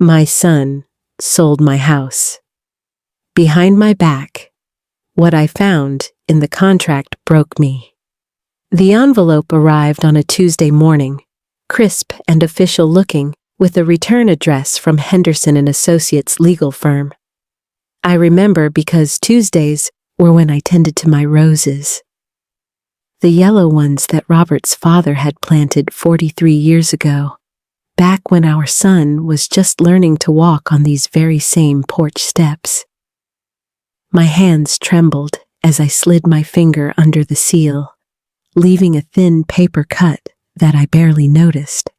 My son sold my house. Behind my back, what I found in the contract broke me. The envelope arrived on a Tuesday morning, crisp and official looking, with a return address from Henderson and Associates legal firm. I remember because Tuesdays were when I tended to my roses. The yellow ones that Robert's father had planted 43 years ago, back when our son was just learning to walk on these very same porch steps. My hands trembled as I slid my finger under the seal, leaving a thin paper cut that I barely noticed.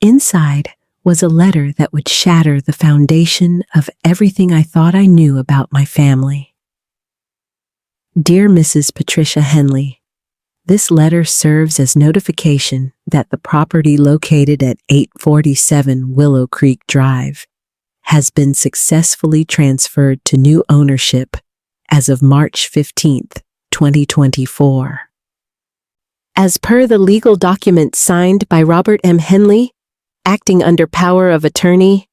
Inside was a letter that would shatter the foundation of everything I thought I knew about my family. Dear Mrs. Patricia Henley, this letter serves as notification that the property located at 847 Willow Creek Drive has been successfully transferred to new ownership as of March 15th, 2024. As per the legal document signed by Robert M. Henley, acting under power of attorney,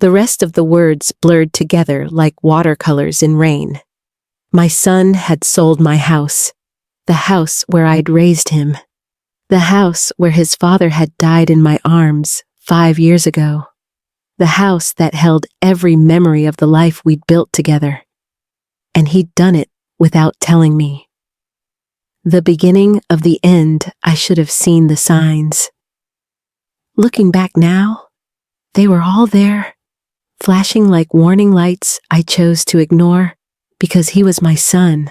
the rest of the words blurred together like watercolors in rain. My son had sold my house, the house where I'd raised him, the house where his father had died in my arms 5 years ago, the house that held every memory of the life we'd built together. And he'd done it without telling me. The beginning of the end. I should have seen the signs. Looking back now, they were all there, flashing like warning lights I chose to ignore because he was my son.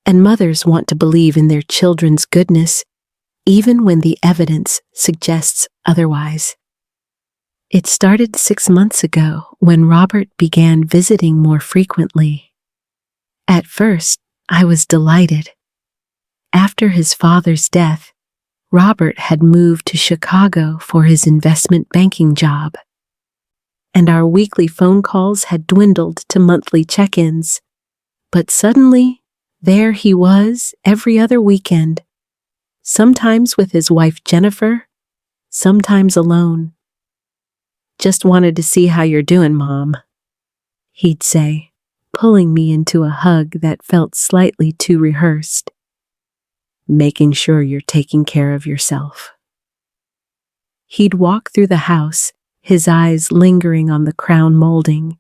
And mothers want to believe in their children's goodness, even when the evidence suggests otherwise. It started 6 months ago when Robert began visiting more frequently. At first, I was delighted. After his father's death, Robert had moved to Chicago for his investment banking job, and our weekly phone calls had dwindled to monthly check-ins. But suddenly, there he was every other weekend, sometimes with his wife Jennifer, sometimes alone. "Just wanted to see how you're doing, Mom," he'd say, pulling me into a hug that felt slightly too rehearsed. "Making sure you're taking care of yourself." He'd walk through the house, his eyes lingering on the crown molding,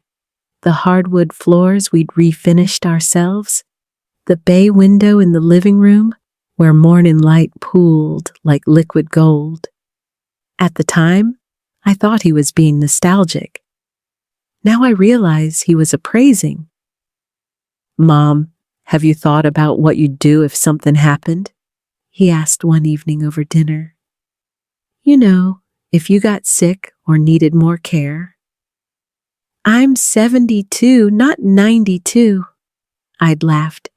the hardwood floors we'd refinished ourselves, the bay window in the living room where morning light pooled like liquid gold. At the time, I thought he was being nostalgic. Now I realize he was appraising. "Mom, have you thought about what you'd do if something happened?" he asked one evening over dinner. "You know, if you got sick or needed more care." "I'm 72, not 92, I'd laughed.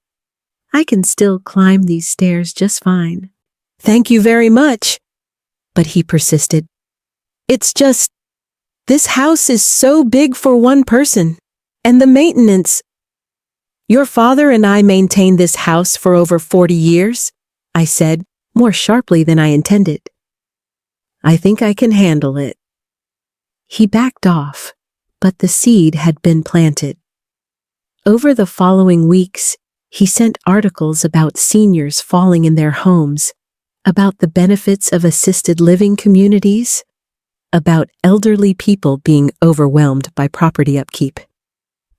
"I can still climb these stairs just fine." "Thank you very much." But he persisted. "It's just, this house is so big for one person, and the maintenance." "Your father and I maintained this house for over 40 years, I said, more sharply than I intended. "I think I can handle it." He backed off, but the seed had been planted. Over the following weeks, he sent articles about seniors falling in their homes, about the benefits of assisted living communities, about elderly people being overwhelmed by property upkeep.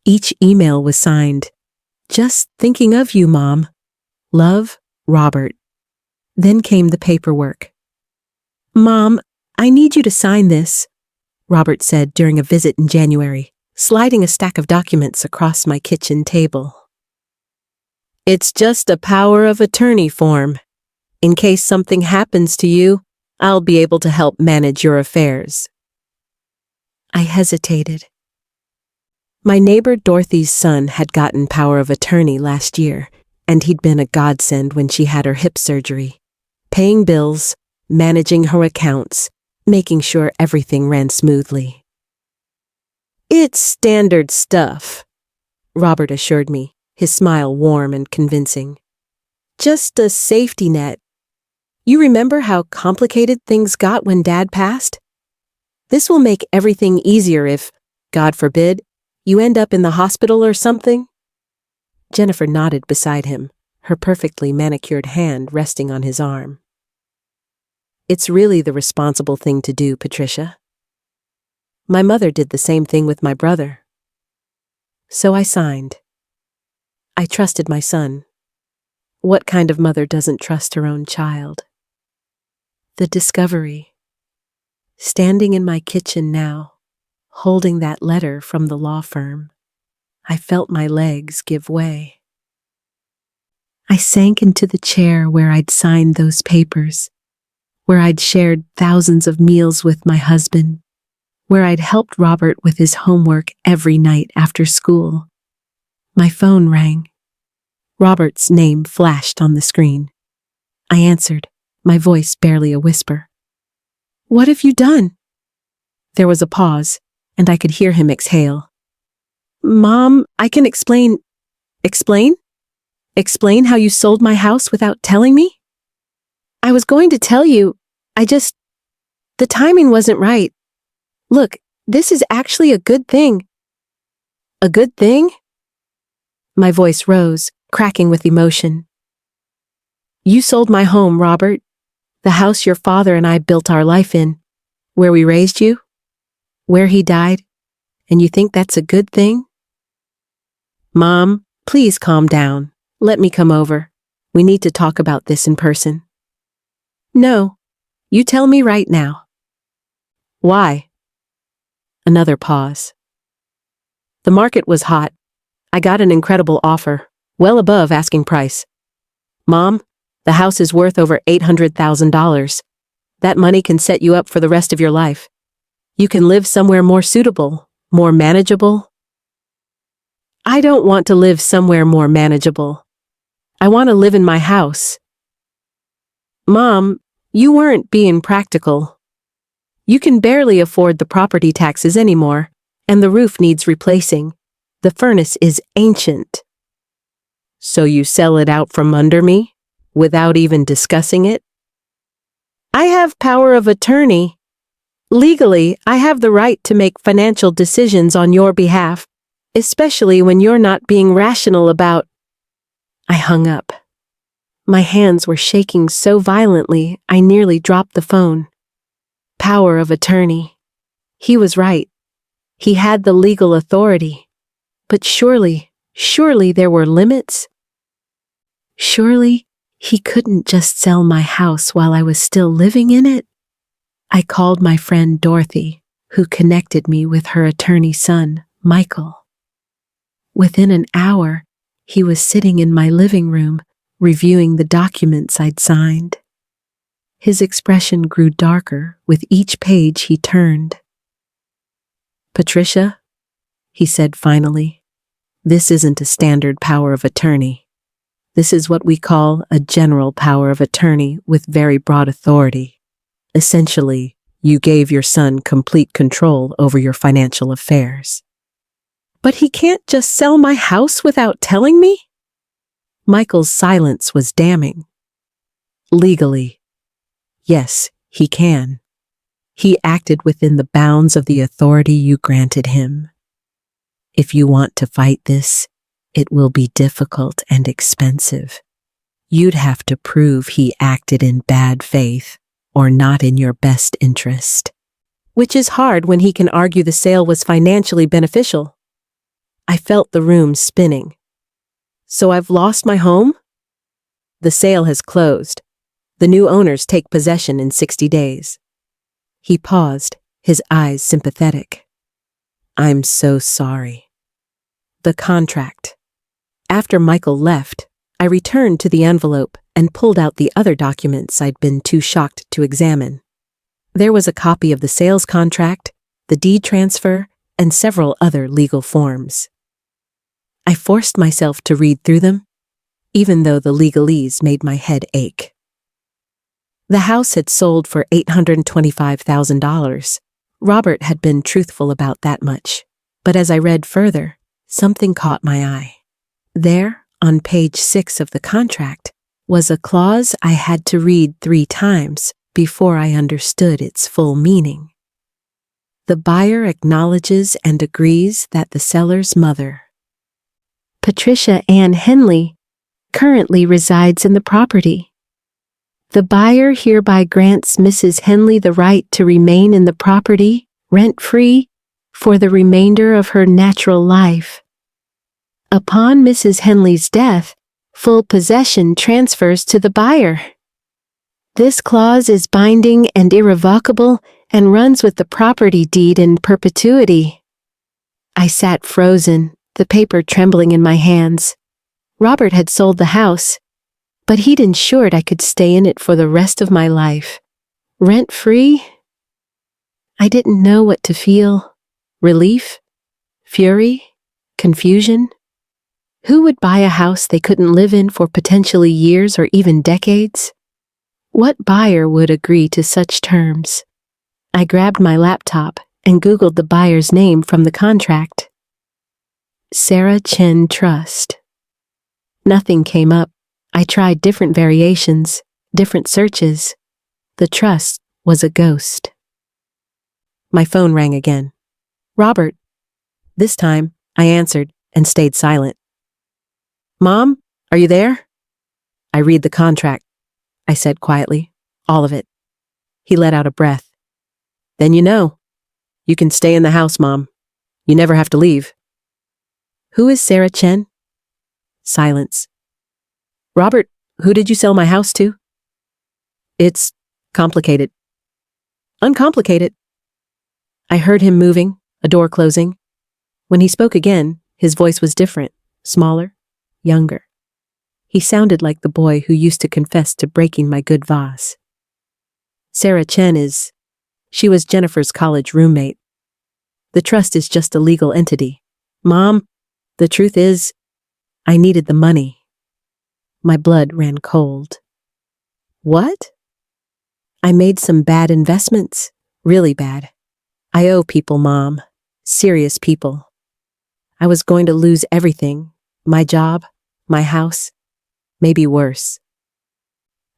Each email was signed, "Just thinking of you, Mom. Love, Robert." Then came the paperwork. "Mom, I need you to sign this," Robert said during a visit in January, sliding a stack of documents across my kitchen table. "It's just a power of attorney form. In case something happens to you, I'll be able to help manage your affairs." I hesitated. My neighbor Dorothy's son had gotten power of attorney last year, and he'd been a godsend when she had her hip surgery, paying bills, managing her accounts, making sure everything ran smoothly. "It's standard stuff," Robert assured me, his smile warm and convincing. "Just a safety net. You remember how complicated things got when Dad passed? This will make everything easier if, God forbid, you end up in the hospital or something." Jennifer nodded beside him, her perfectly manicured hand resting on his arm. "It's really the responsible thing to do, Patricia. My mother did the same thing with my brother. So I signed. I trusted my son. What kind of mother doesn't trust her own child?" The discovery. Standing in my kitchen now, holding that letter from the law firm, I felt my legs give way. I sank into the chair where I'd signed those papers, where I'd shared thousands of meals with my husband, where I'd helped Robert with his homework every night after school. My phone rang. Robert's name flashed on the screen. I answered, my voice barely a whisper. "What have you done?" There was a pause, and I could hear him exhale. "Mom, I can explain." "Explain? Explain how you sold my house without telling me?" "I was going to tell you, the timing wasn't right. Look, this is actually a good thing." "A good thing?" My voice rose, cracking with emotion. "You sold my home, Robert. The house your father and I built our life in, where we raised you, where he died, and you think that's a good thing?" "Mom, please calm down. Let me come over. We need to talk about this in person." "No, you tell me right now." "Why?" Another pause. "The market was hot. I got an incredible offer, well above asking price. Mom, the house is worth over $800,000. That money can set you up for the rest of your life. You can live somewhere more suitable, more manageable." "I don't want to live somewhere more manageable. I want to live in my house." "Mom, you weren't being practical. You can barely afford the property taxes anymore, and the roof needs replacing. The furnace is ancient." "So you sell it out from under me, without even discussing it?" "I have power of attorney. Legally, I have the right to make financial decisions on your behalf, especially when you're not being rational about." I hung up. My hands were shaking so violently I nearly dropped the phone. Power of attorney. He was right. He had the legal authority. But surely there were limits? Surely he couldn't just sell my house while I was still living in it? I called my friend Dorothy, who connected me with her attorney son, Michael. Within an hour, he was sitting in my living room, reviewing the documents I'd signed. His expression grew darker with each page he turned. "Patricia," he said finally, "this isn't a standard power of attorney. This is what we call a general power of attorney with very broad authority. Essentially, you gave your son complete control over your financial affairs." "But he can't just sell my house without telling me?" Michael's silence was damning. "Legally, yes, he can. He acted within the bounds of the authority you granted him. If you want to fight this, it will be difficult and expensive. You'd have to prove he acted in bad faith or not in your best interest. Which is hard when he can argue the sale was financially beneficial." I felt the room spinning. "So I've lost my home?" "The sale has closed. The new owners take possession in 60 days. He paused, his eyes sympathetic. "I'm so sorry." "The contract." After Michael left, I returned to the envelope and pulled out the other documents I'd been too shocked to examine. There was a copy of the sales contract, the deed transfer, and several other legal forms. I forced myself to read through them, even though the legalese made my head ache. The house had sold for $825,000. Robert had been truthful about that much, but as I read further, something caught my eye. There, on page 6 of the contract, was a clause I had to read 3 times before I understood its full meaning. The buyer acknowledges and agrees that the seller's mother, Patricia Ann Henley, currently resides in the property. The buyer hereby grants Mrs. Henley the right to remain in the property, rent-free, for the remainder of her natural life. Upon Mrs. Henley's death, full possession transfers to the buyer. This clause is binding and irrevocable and runs with the property deed in perpetuity. I sat frozen, the paper trembling in my hands. Robert had sold the house, but he'd ensured I could stay in it for the rest of my life. Rent-free? I didn't know what to feel. Relief? Fury? Confusion? Who would buy a house they couldn't live in for potentially years or even decades? What buyer would agree to such terms? I grabbed my laptop and Googled the buyer's name from the contract. Sarah Chen Trust. Nothing came up. I tried different variations, different searches. The trust was a ghost. My phone rang again. Robert. This time, I answered and stayed silent. Mom, are you there? I read the contract, I said quietly. All of it. He let out a breath. Then you know. You can stay in the house, Mom. You never have to leave. Who is Sarah Chen? Silence. Robert, who did you sell my house to? It's complicated. Uncomplicated. I heard him moving, a door closing. When he spoke again, his voice was different, smaller, younger. He sounded like the boy who used to confess to breaking my good vase. Sarah Chen she was Jennifer's college roommate. The trust is just a legal entity. Mom, the truth is, I needed the money. My blood ran cold. What? I made some bad investments, really bad. I owe people, Mom, serious people. I was going to lose everything, my job, my house, maybe worse.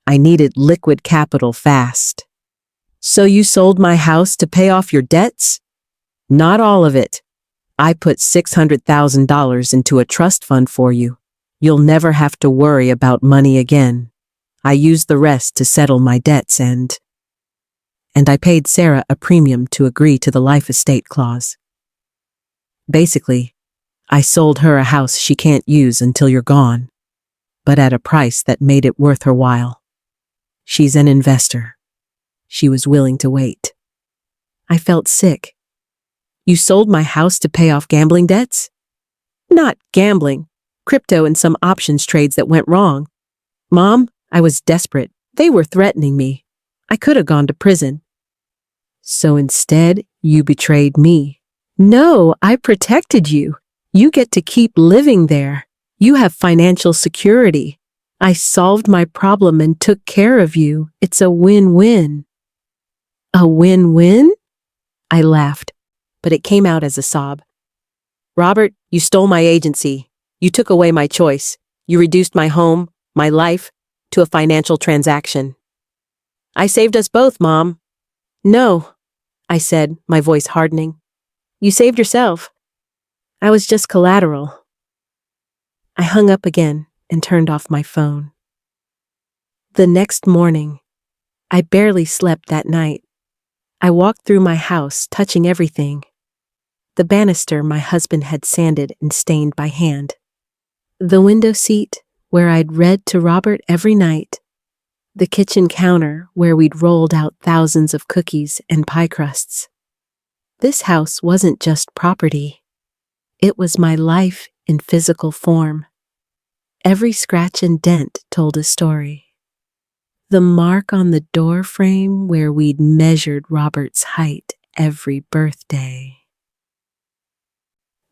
I needed liquid capital fast. So you sold my house to pay off your debts? Not all of it. I put $600,000 into a trust fund for you. You'll never have to worry about money again. I used the rest to settle my debts and I paid Sarah a premium to agree to the life estate clause. Basically, I sold her a house she can't use until you're gone, but at a price that made it worth her while. She's an investor. She was willing to wait. I felt sick. You sold my house to pay off gambling debts? Not gambling, crypto and some options trades that went wrong. Mom, I was desperate. They were threatening me. I could have gone to prison. So instead, you betrayed me. No, I protected you. You get to keep living there. You have financial security. I solved my problem and took care of you. It's a win-win. A win-win? I laughed, but it came out as a sob. Robert, you stole my agency. You took away my choice. You reduced my home, my life, to a financial transaction. I saved us both, Mom. No, I said, my voice hardening. You saved yourself. I was just collateral. I hung up again and turned off my phone. The next morning, I barely slept that night. I walked through my house, touching everything. The banister my husband had sanded and stained by hand. The window seat, where I'd read to Robert every night. The kitchen counter, where we'd rolled out thousands of cookies and pie crusts. This house wasn't just property. It was my life in physical form. Every scratch and dent told a story. The mark on the door frame where we'd measured Robert's height every birthday.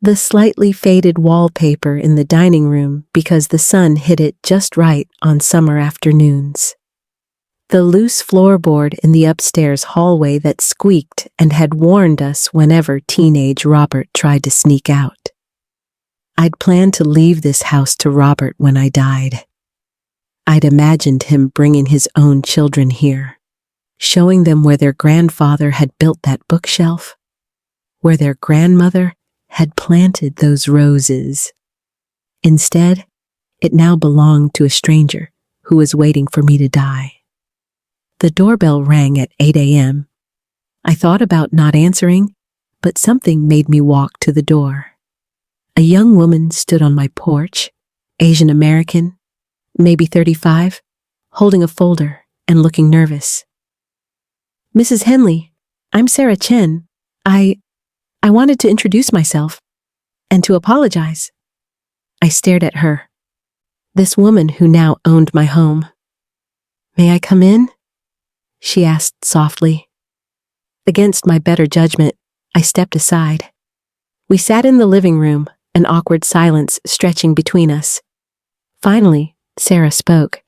The slightly faded wallpaper in the dining room because the sun hit it just right on summer afternoons. The loose floorboard in the upstairs hallway that squeaked and had warned us whenever teenage Robert tried to sneak out. I'd planned to leave this house to Robert when I died. I'd imagined him bringing his own children here, showing them where their grandfather had built that bookshelf, where their grandmother had planted those roses. Instead, it now belonged to a stranger who was waiting for me to die. The doorbell rang at 8 a.m. I thought about not answering, but something made me walk to the door. A young woman stood on my porch, Asian American, maybe 35, holding a folder and looking nervous. "Mrs. Henley, I'm Sarah Chen. I wanted to introduce myself and to apologize." I stared at her, this woman who now owned my home. "May I come in?" she asked softly. Against my better judgment, I stepped aside. We sat in the living room, an awkward silence stretching between us. Finally, Sarah spoke.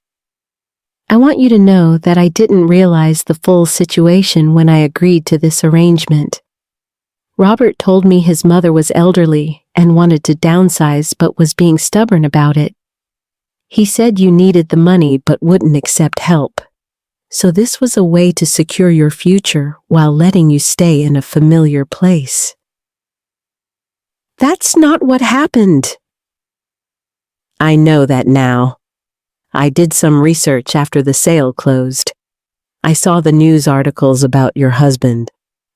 "I want you to know that I didn't realize the full situation when I agreed to this arrangement. Robert told me his mother was elderly and wanted to downsize but was being stubborn about it. He said you needed the money but wouldn't accept help. So this was a way to secure your future while letting you stay in a familiar place." "That's not what happened." "I know that now. I did some research after the sale closed. I saw the news articles about your husband,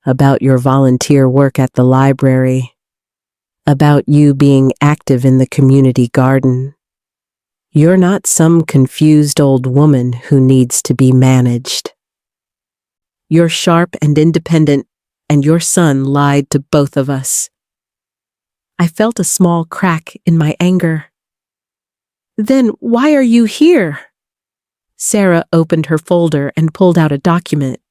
about your volunteer work at the library, about you being active in the community garden. You're not some confused old woman who needs to be managed. You're sharp and independent, and your son lied to both of us." I felt a small crack in my anger. "Then why are you here?" Sarah opened her folder and pulled out a document.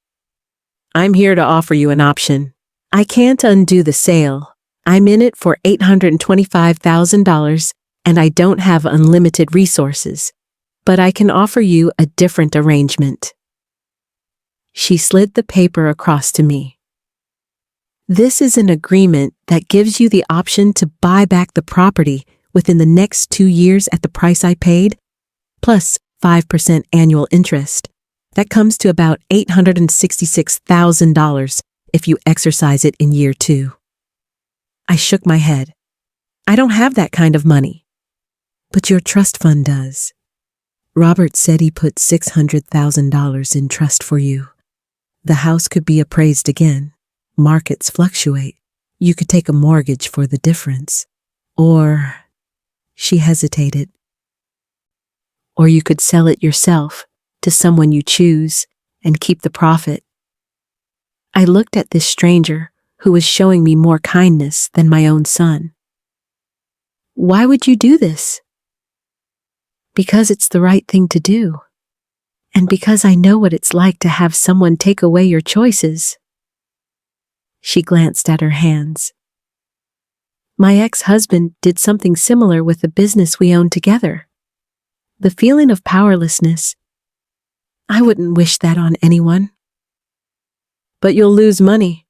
"I'm here to offer you an option. I can't undo the sale. I'm in it for $825,000, and I don't have unlimited resources, but I can offer you a different arrangement." She slid the paper across to me. "This is an agreement that gives you the option to buy back the property within the next 2 years at the price I paid, plus 5% annual interest. That comes to about $866,000 if you exercise it in year 2. I shook my head. "I don't have that kind of money." "But your trust fund does. Robert said he put $600,000 in trust for you. The house could be appraised again. Markets fluctuate. You could take a mortgage for the difference. Or," she hesitated, "or you could sell it yourself to someone you choose and keep the profit." I looked at this stranger who was showing me more kindness than my own son. "Why would you do this?" "Because it's the right thing to do. And because I know what it's like to have someone take away your choices." She glanced at her hands. "My ex-husband did something similar with the business we own together. The feeling of powerlessness, I wouldn't wish that on anyone." "But you'll lose money.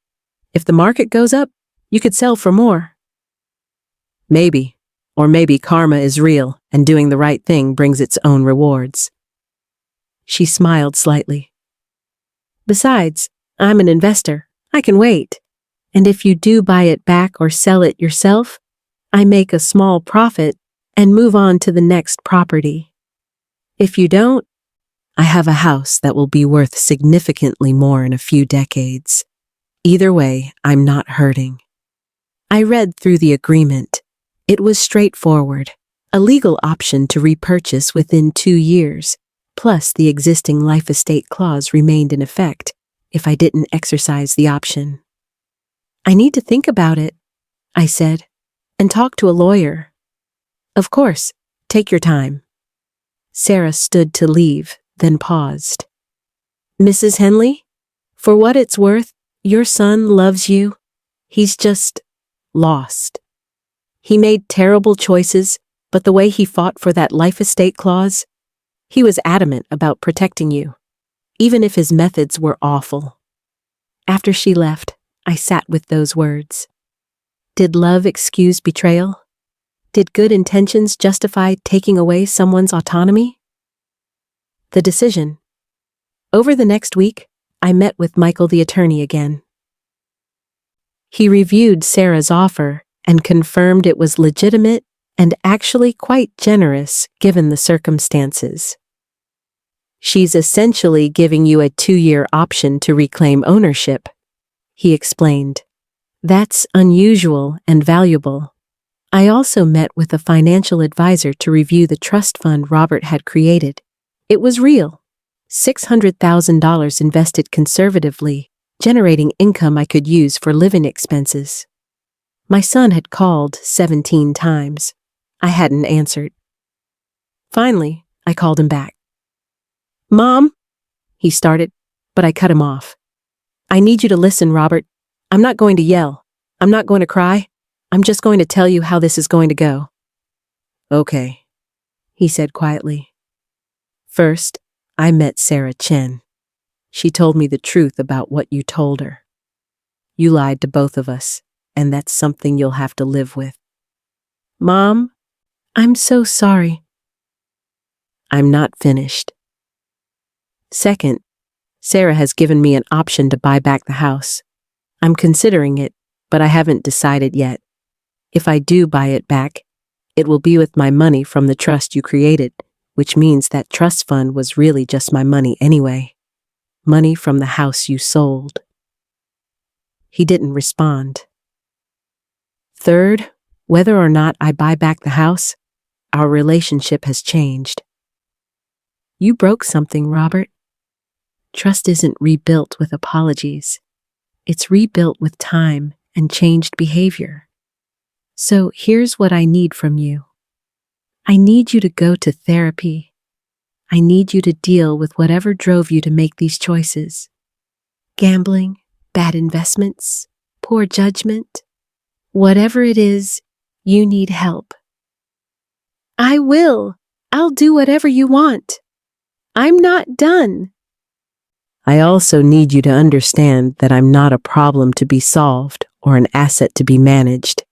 If the market goes up, you could sell for more." "Maybe. Or maybe karma is real and doing the right thing brings its own rewards." She smiled slightly. "Besides, I'm an investor. I can wait. And if you do buy it back or sell it yourself, I make a small profit and move on to the next property. If you don't, I have a house that will be worth significantly more in a few decades. Either way, I'm not hurting." I read through the agreement. It was straightforward, a legal option to repurchase within 2 years, plus the existing life estate clause remained in effect if I didn't exercise the option. "I need to think about it," I said, "and talk to a lawyer." "Of course, take your time." Sarah stood to leave, then paused. "Mrs. Henley, for what it's worth, your son loves you. He's just lost. He made terrible choices, but the way he fought for that life estate clause, he was adamant about protecting you, even if his methods were awful." After she left, I sat with those words. Did love excuse betrayal? Did good intentions justify taking away someone's autonomy? The decision. Over the next week, I met with Michael the attorney again. He reviewed Sarah's offer and confirmed it was legitimate and actually quite generous given the circumstances. She's essentially giving you a 2-year option to reclaim ownership, he explained. That's unusual and valuable. I also met with a financial advisor to review the trust fund Robert had created. It was real. $600,000 invested conservatively, generating income I could use for living expenses. My son had called 17 times. I hadn't answered. Finally, I called him back. "Mom," he started, but I cut him off. "I need you to listen, Robert. I'm not going to yell. I'm not going to cry. I'm just going to tell you how this is going to go." "Okay," he said quietly. First, I met Sarah Chen. She told me the truth about what you told her. You lied to both of us, and that's something you'll have to live with. "Mom, I'm so sorry." I'm not finished. Second, Sarah has given me an option to buy back the house. I'm considering it, but I haven't decided yet. If I do buy it back, it will be with my money from the trust you created, which means that trust fund was really just my money anyway. Money from the house you sold. He didn't respond. Third, whether or not I buy back the house, our relationship has changed. You broke something, Robert. Trust isn't rebuilt with apologies. It's rebuilt with time and changed behavior. So here's what I need from you. I need you to go to therapy. I need you to deal with whatever drove you to make these choices. Gambling, bad investments, poor judgment. Whatever it is, you need help. I will. I'll do whatever you want. I'm not done. I also need you to understand that I'm not a problem to be solved or an asset to be managed.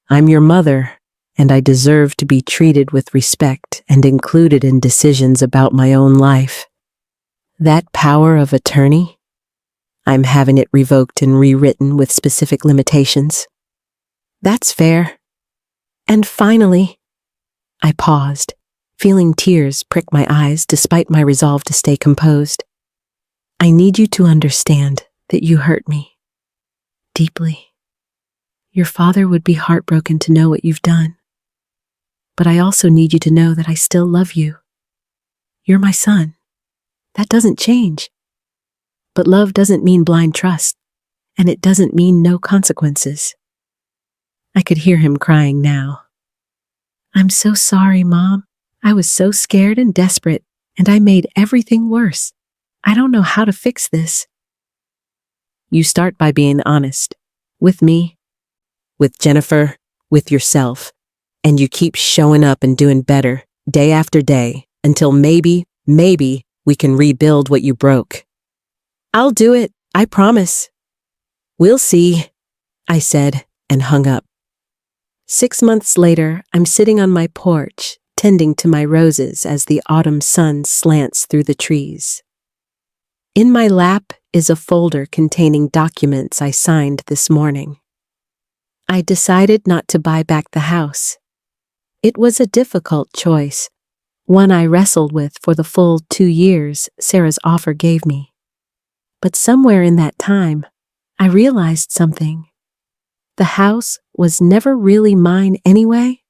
I'm your mother, and I deserve to be treated with respect and included in decisions about my own life. That power of attorney, I'm having it revoked and rewritten with specific limitations. That's fair. And finally, I paused, feeling tears prick my eyes despite my resolve to stay composed. I need you to understand that you hurt me. Deeply. Your father would be heartbroken to know what you've done. But I also need you to know that I still love you. You're my son. That doesn't change. But love doesn't mean blind trust, and it doesn't mean no consequences. I could hear him crying now. I'm so sorry, Mom. I was so scared and desperate, and I made everything worse. I don't know how to fix this. You start by being honest. With me, with Jennifer, with yourself. And you keep showing up and doing better, day after day, until maybe we can rebuild what you broke. I'll do it, I promise. We'll see, I said, and hung up. 6 months later, I'm sitting on my porch, tending to my roses as the autumn sun slants through the trees. In my lap is a folder containing documents I signed this morning. I decided not to buy back the house. It was a difficult choice, one I wrestled with for the full 2 years Sarah's offer gave me. But somewhere in that time, I realized something. The house was never really mine anyway.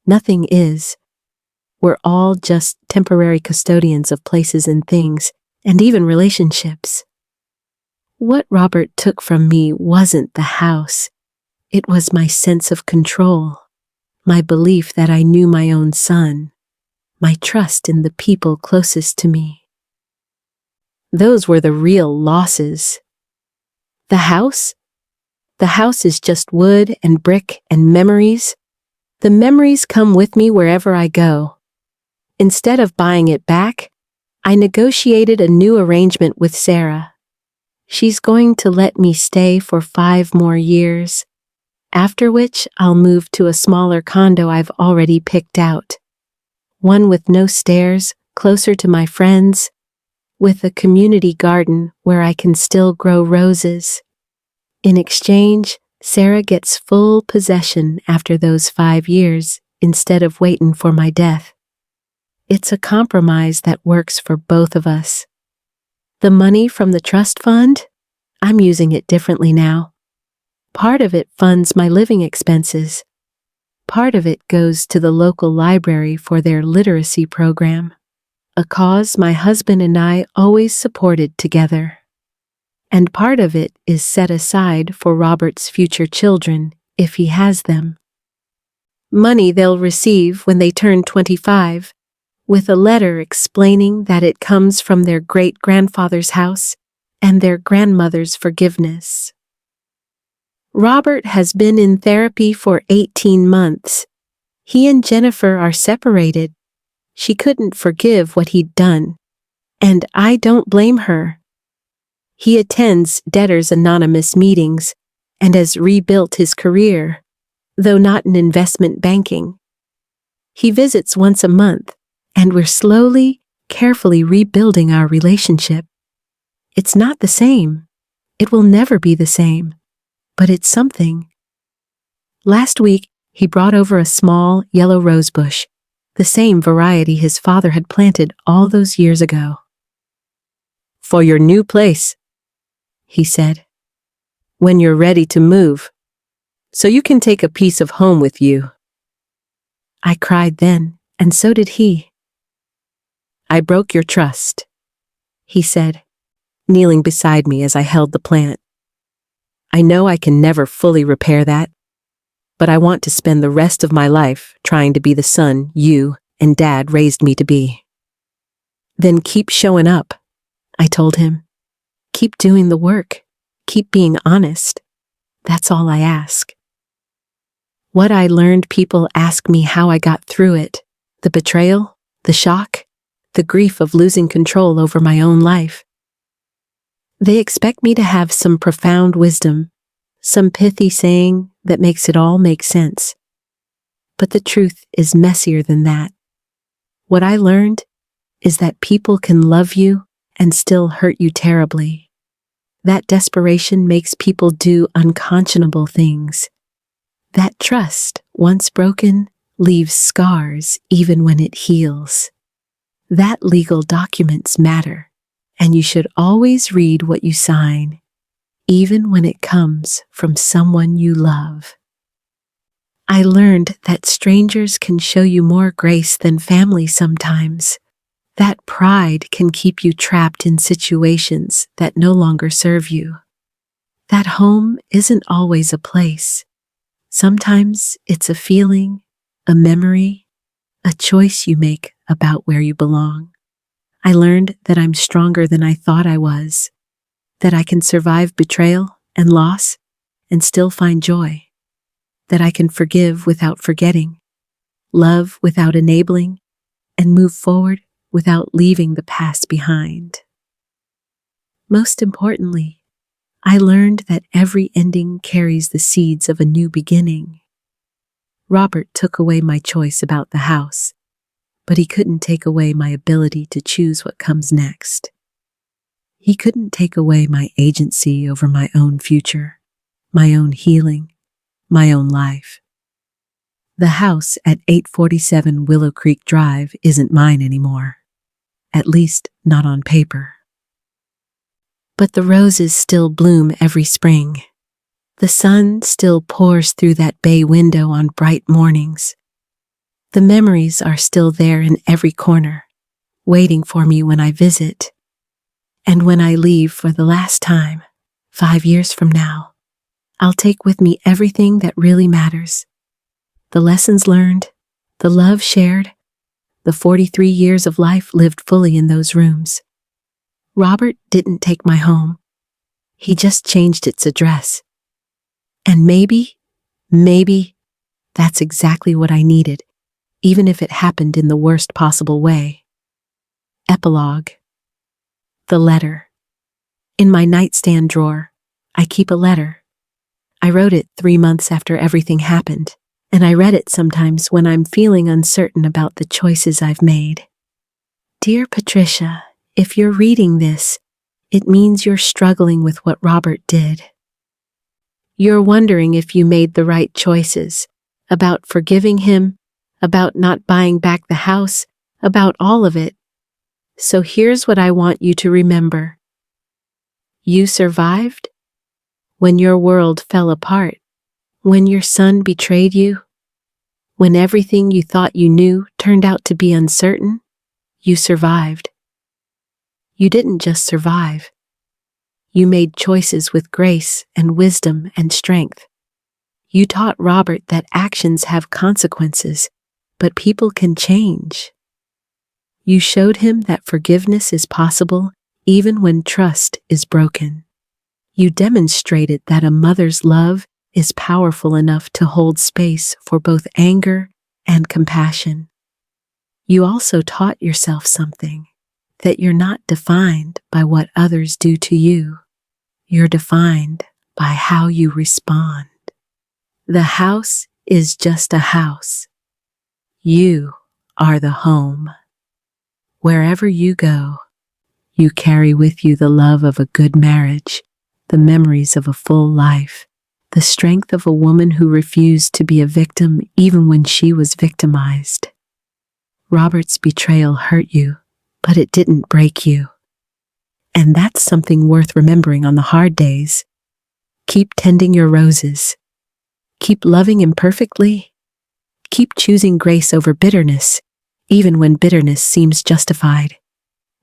Nothing is. We're all just temporary custodians of places and things, and even relationships. What Robert took from me wasn't the house. It was my sense of control, my belief that I knew my own son, my trust in the people closest to me. Those were the real losses. The house? The house is just wood and brick and memories. The memories come with me wherever I go. Instead of buying it back, I negotiated a new arrangement with Sarah. She's going to let me stay for 5 more years, after which I'll move to a smaller condo I've already picked out. One with no stairs, closer to my friends, with a community garden where I can still grow roses. In exchange, Sarah gets full possession after those 5 years instead of waiting for my death. It's a compromise that works for both of us. The money from the trust fund? I'm using it differently now. Part of it funds my living expenses. Part of it goes to the local library for their literacy program, a cause my husband and I always supported together. And part of it is set aside for Robert's future children, if he has them. Money they'll receive when they turn 25, with a letter explaining that it comes from their great-grandfather's house and their grandmother's forgiveness. Robert has been in therapy for 18 months. He and Jennifer are separated. She couldn't forgive what he'd done, and I don't blame her. He attends Debtors Anonymous meetings and has rebuilt his career, though not in investment banking. He visits once a month, and we're slowly, carefully rebuilding our relationship. It's not the same. It will never be the same, but it's something. Last week, he brought over a small yellow rose bush, the same variety his father had planted all those years ago. "For your new place," he said, "when you're ready to move, so you can take a piece of home with you." I cried then, and so did he. "I broke your trust," he said, kneeling beside me as I held the plant. "I know I can never fully repair that, but I want to spend the rest of my life trying to be the son you and Dad raised me to be." "Then keep showing up," I told him. "Keep doing the work. Keep being honest. That's all I ask." What I learned, people ask me how I got through it. The betrayal, the shock, the grief of losing control over my own life. They expect me to have some profound wisdom, some pithy saying that makes it all make sense. But the truth is messier than that. What I learned is that people can love you and still hurt you terribly. That desperation makes people do unconscionable things. That trust, once broken, leaves scars even when it heals. That legal documents matter, and you should always read what you sign, even when it comes from someone you love. I learned that strangers can show you more grace than family sometimes. That pride can keep you trapped in situations that no longer serve you. That home isn't always a place. Sometimes it's a feeling, a memory, a choice you make about where you belong. I learned that I'm stronger than I thought I was, that I can survive betrayal and loss and still find joy, that I can forgive without forgetting, love without enabling, and move forward without leaving the past behind. Most importantly, I learned that every ending carries the seeds of a new beginning. Robert took away my choice about the house, but he couldn't take away my ability to choose what comes next. He couldn't take away my agency over my own future, my own healing, my own life. The house at 847 Willow Creek Drive isn't mine anymore, at least not on paper. But the roses still bloom every spring. The sun still pours through that bay window on bright mornings. The memories are still there in every corner, waiting for me when I visit. And when I leave for the last time, 5 years from now, I'll take with me everything that really matters. The lessons learned, the love shared, the 43 years of life lived fully in those rooms. Robert didn't take my home. He just changed its address. And maybe, that's exactly what I needed, even if it happened in the worst possible way. Epilogue. The letter. In my nightstand drawer, I keep a letter. I wrote it 3 months after everything happened, and I read it sometimes when I'm feeling uncertain about the choices I've made. Dear Patricia, if you're reading this, it means you're struggling with what Robert did. You're wondering if you made the right choices, about forgiving him, about not buying back the house, about all of it. So here's what I want you to remember. You survived when your world fell apart, when your son betrayed you, when everything you thought you knew turned out to be uncertain. You survived. You didn't just survive. You made choices with grace and wisdom and strength. You taught Robert that actions have consequences, but people can change. You showed him that forgiveness is possible even when trust is broken. You demonstrated that a mother's love is powerful enough to hold space for both anger and compassion. You also taught yourself something, that you're not defined by what others do to you. You're defined by how you respond. The house is just a house. You are the home. Wherever you go, you carry with you the love of a good marriage, the memories of a full life, the strength of a woman who refused to be a victim even when she was victimized. Robert's betrayal hurt you, but it didn't break you. And that's something worth remembering on the hard days. Keep tending your roses. Keep loving imperfectly. Keep choosing grace over bitterness, even when bitterness seems justified.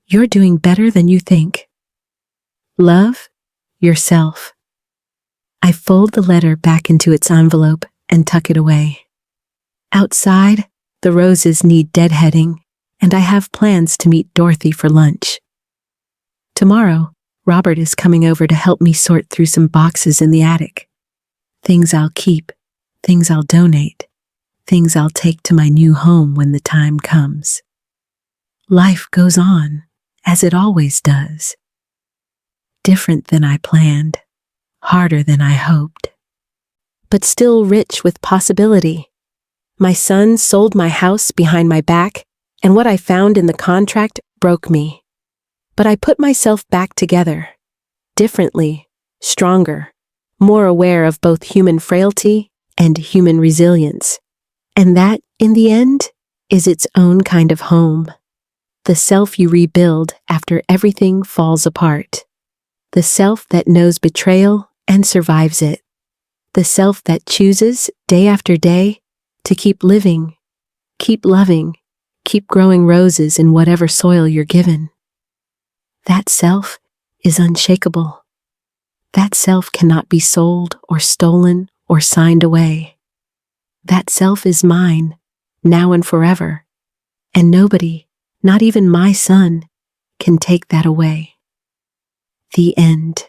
You're doing better than you think. Love yourself. I fold the letter back into its envelope and tuck it away. Outside, the roses need deadheading, and I have plans to meet Dorothy for lunch. Tomorrow, Robert is coming over to help me sort through some boxes in the attic. Things I'll keep, things I'll donate, things I'll take to my new home when the time comes. Life goes on, as it always does. Different than I planned, harder than I hoped, but still rich with possibility. My son sold my house behind my back, and what I found in the contract broke me. But I put myself back together, differently, stronger, more aware of both human frailty and human resilience. And that, in the end, is its own kind of home. The self you rebuild after everything falls apart. The self that knows betrayal and survives it. The self that chooses, day after day, to keep living, keep loving, keep growing roses in whatever soil you're given. That self is unshakable. That self cannot be sold or stolen or signed away. That self is mine, now and forever, and nobody, not even my son, can take that away. The end.